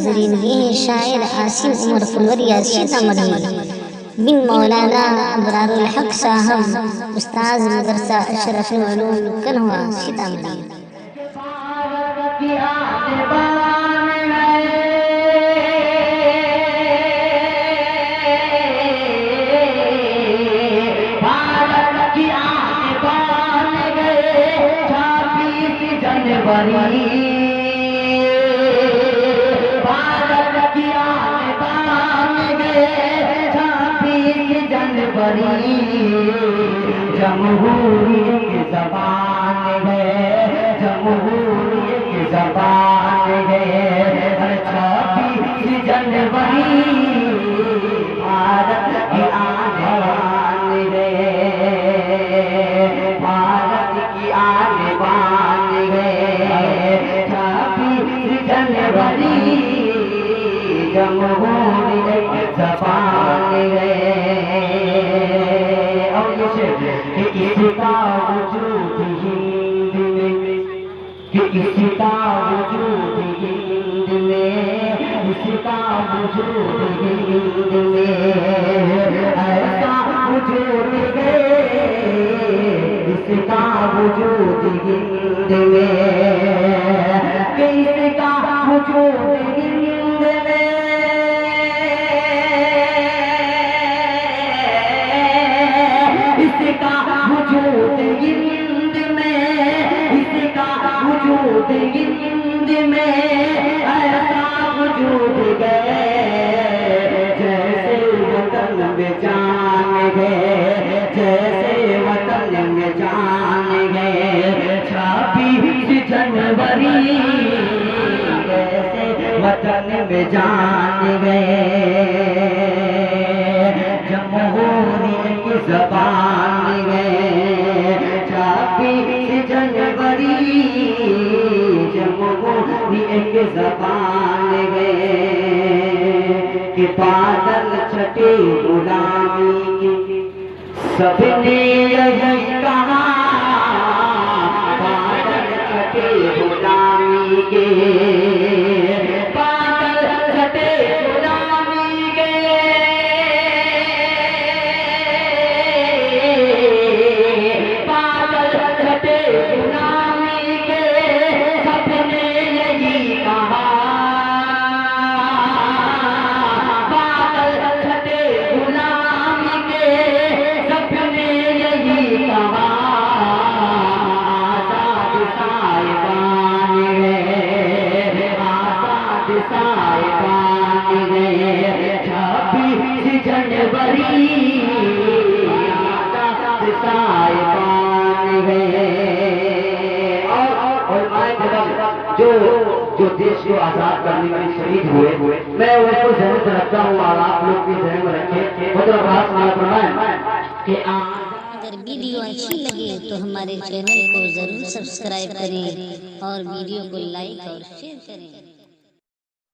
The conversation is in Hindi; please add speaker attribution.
Speaker 1: नाजरीन, ये है शायर आसिम उमर फुलवरिया सीतामढ़ी बिन मौलाना अबरारुल हक साहब उस्ताद मदरसा अशरफुल उलूम कन्हवा सीतामढ़ी।
Speaker 2: जमहूरियत की ज़बान है, जमहूरियत की ज़बान है। 26 जनवरी भारत की आन है, भारत की आन है। 26 जनवरी जमहूरियत की ज़बान है। इसका वजूद हिंद में, कि इसका वजूद हिंद में, इसका वजूद हिंद में, ऐसा वजूद है, इसका वजूद हिंद में, कि इसका वजूद हिंद में, इसका वजूद हिंद में, इसका वजूद हिंद में, ऐसा वजूद गए जैसे वतन में जान गए, जैसे वतन में जान गए। 26 जनवरी जैसे वतन में जान गए। जमहूरियत की ज़बान है, 26 जनवरी जमहूरियत की ज़बान है। कि बादल छटे गुलामी के सबने यही कहा, बादल छटे गुलामी के, बादल छटे गुलामी के, बादल छटे गुलामी के, सबने यही कहा, बादल छटे गुलामी के, सबने यही कहा। आजाद साहिबान है, आजाद साहिबान है। 26 जनवरी आजाद साहिबान है। और जो देश को आजाद करने में शहीद हुए, मैं उनको ज़हन में रखता हूँ और आप लोग भी ज़हन में रखें। कि
Speaker 1: अगर वीडियो अच्छी लगे तो हमारे चैनल को ज़रूर सब्सक्राइब करें और वीडियो को लाइक और शेयर करें।